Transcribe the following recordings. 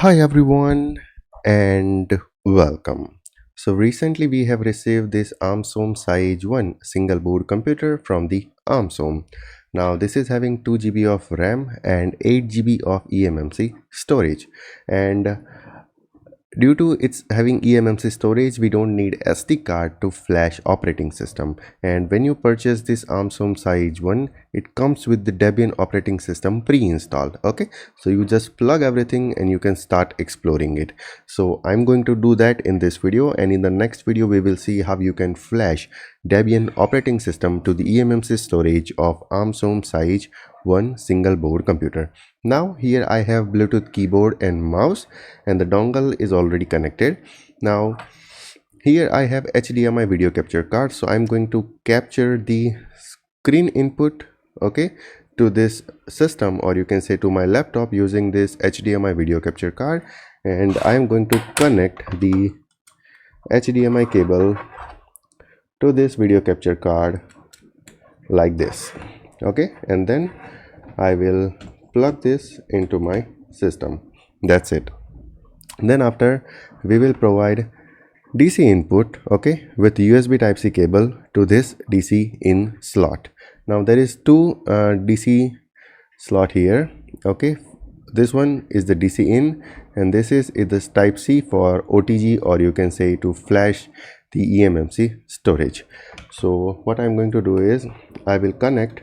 Hi everyone and welcome. So recently we have received this ArmSom Sige1 single board computer from the ArmSom. Now this is having 2 GB of RAM and 8 GB of eMMC storage, and due to its having eMMC storage, we don't need SD card to flash operating system. And when you purchase this ArmSom Sige1, it comes with the Debian operating system pre-installed. Okay, so you just plug everything and you can start exploring it. So I'm going to do that in this video, and in the next video we will see how you can flash Debian operating system to the eMMC storage of ArmSom Sige1 single board computer. Now here I have Bluetooth keyboard and mouse, and the dongle is already connected. Now here I have HDMI video capture card, so I'm going to capture the screen input, okay, to this system, or you can say to my laptop, using this HDMI video capture card, and I'm going to connect the HDMI cable to this video capture card like this. Okay, and then I will plug this into my system. That's it. Then after, we will provide DC input, okay, with USB type C cable to this DC in slot. Now there is two DC slot here, okay. This one is the DC in, and this is this type C for OTG, or you can say to flash the eMMC storage. So what I'm going to do is I will connect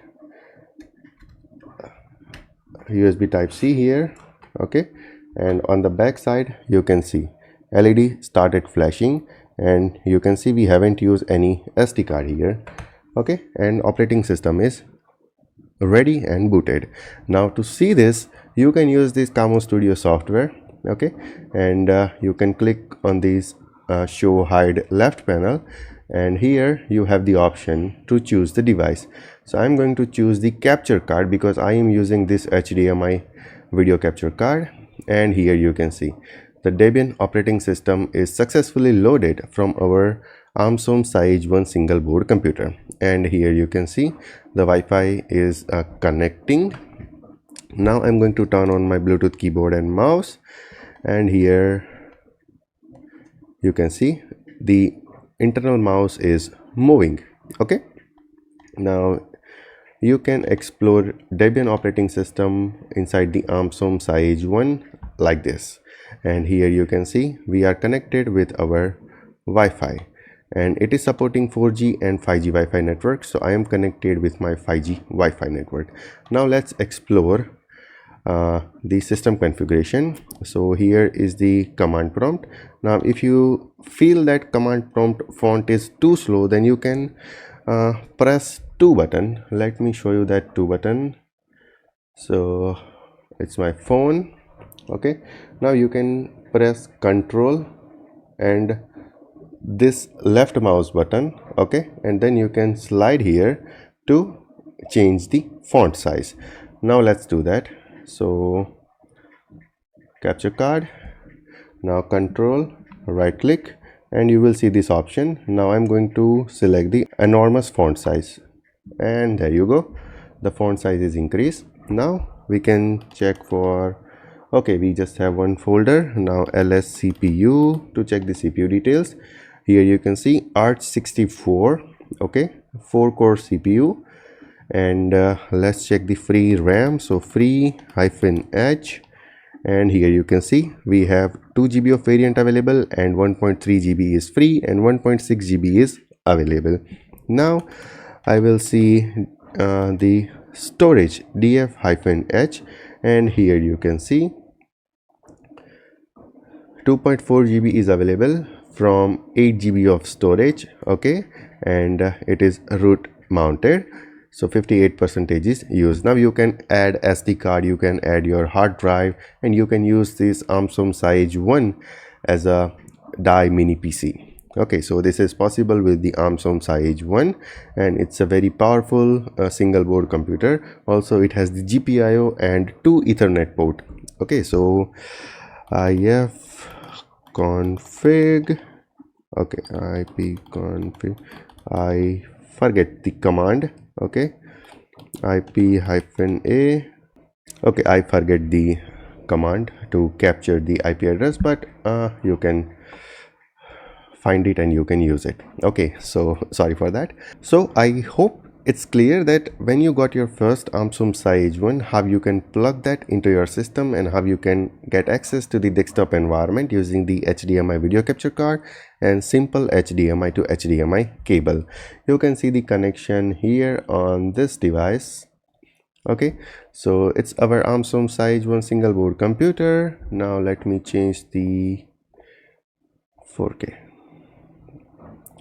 USB type C here, okay, and on the back side you can see LED started flashing, and you can see we haven't used any SD card here, okay, and operating system is ready and booted. Now to see this, you can use this Camo Studio software, okay, and you can click on this show hide left panel, and here you have the option to choose the device. So I'm going to choose the capture card because I am using this HDMI video capture card, and here you can see the Debian operating system is successfully loaded from our ArmSom Sige1 single board computer, and here you can see the Wi-Fi is connecting. Now I'm going to turn on my Bluetooth keyboard and mouse, and here you can see the internal mouse is moving. Okay, now you can explore Debian operating system inside the ArmSom Sige1 like this, and here you can see we are connected with our Wi-Fi, and it is supporting 4G and 5G Wi-Fi network, so I am connected with my 5G Wi-Fi network. Now let's explore the system configuration. So here is the command prompt. Now if you feel that command prompt font is too slow, then you can press 2 button. Let me show you that 2 button. So it's my phone, okay. Now you can press Control and this left mouse button, okay, and then you can slide here to change the font size. Now let's do that. So capture card, now Control, right click, and you will see this option. Now I'm going to select the enormous font size, and there you go, the font size is increased. Now we can check for, okay, we just have one folder. Now ls CPU to check the CPU details. Here you can see Arch 64, okay, 4-core CPU, and let's check the free RAM. So free -h, and here you can see we have 2 GB of variant available, and 1.3 GB is free, and 1.6 GB is available. Now I will see the storage df-h, and here you can see 2.4 GB is available from 8 GB of storage, okay, and it is root mounted, so 58% is used. Now you can add SD card, you can add your hard drive, and you can use this ArmSom Sige1 as a die mini PC. Okay, so this is possible with the ArmSom Sige1, and it's a very powerful single board computer. Also it has the GPIO and 2 Ethernet port. Okay, so ifconfig, okay, ipconfig, I forget the command, okay, ip-a, okay, I forget the command to capture the IP address, but you can find it and you can use it. Okay, so sorry for that. So I hope it's clear that when you got your first ArmSom Sige1, how you can plug that into your system and how you can get access to the desktop environment using the HDMI video capture card and simple HDMI to HDMI cable. You can see the connection here on this device. Okay, so it's our ArmSom Sige1 single board computer. Now let me change the 4K.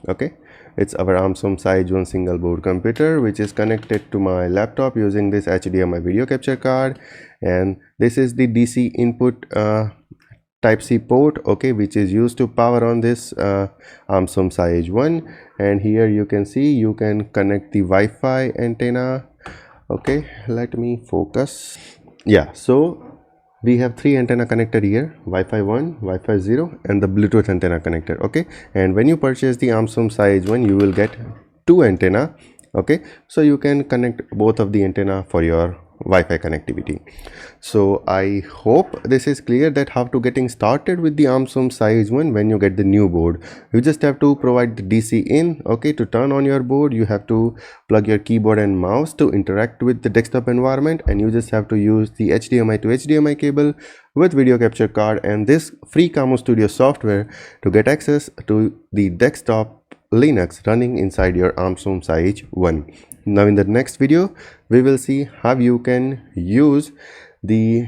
Okay, it's our ArmSom Sige1 single board computer, which is connected to my laptop using this HDMI video capture card, and this is the DC input type C port, okay, which is used to power on this ArmSom Sige1. And here you can see you can connect the Wi-Fi antenna. Okay, let me focus. Yeah, so we have 3 antenna connector here: Wi-Fi 1, Wi-Fi 0 and the Bluetooth antenna connector. Okay, and when you purchase the ArmSom Sige1, you will get 2 antenna. Okay, so you can connect both of the antenna for your Wi-Fi connectivity. So I hope this is clear that how to getting started with the ArmSom Sige1 when you get the new board. You just have to provide the DC in. Okay, to turn on your board you have to plug your keyboard and mouse to interact with the desktop environment, and you just have to use the HDMI to HDMI cable with video capture card and this free Camo Studio software to get access to the desktop Linux running inside your ArmSom Sige1. Now in the next video we will see how you can use the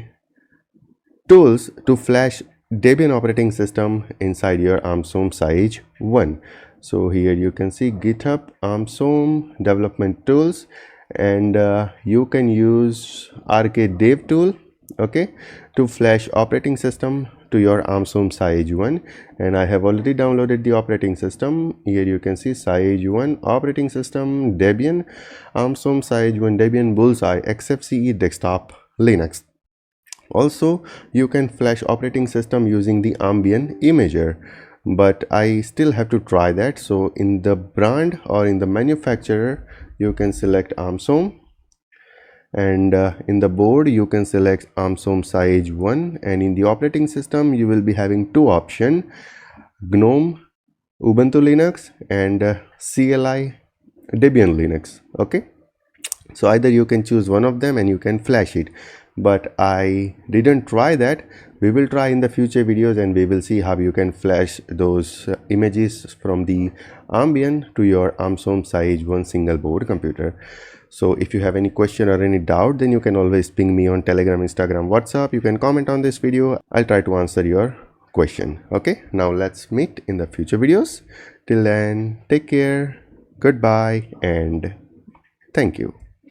tools to flash Debian operating system inside your ArmSom Sige1. So here you can see GitHub ArmSom development tools, and you can use RK-Dev tool, okay, to flash operating system to your ArmSom Sige1. And I have already downloaded the operating system. Here you can see Sige1 operating system, Debian, ArmSom Sige1 Debian Bullseye XFCE desktop Linux. Also you can flash operating system using the Ambient imager, but I still have to try that. So in the brand or in the manufacturer you can select ArmSom, and in the board you can select ArmSom Sige1, and in the operating system you will be having 2 options: GNOME Ubuntu Linux and CLI Debian Linux. Okay, so either you can choose one of them and you can flash it, but I didn't try that. We will try in the future videos and we will see how you can flash those images from the Ambient to your ArmSom Sige1 single board computer. So if you have any question or any doubt, then you can always ping me on Telegram, Instagram, WhatsApp. You can comment on this video. I'll try to answer your question. Okay, now let's meet in the future videos. Till then, take care, goodbye, and thank you.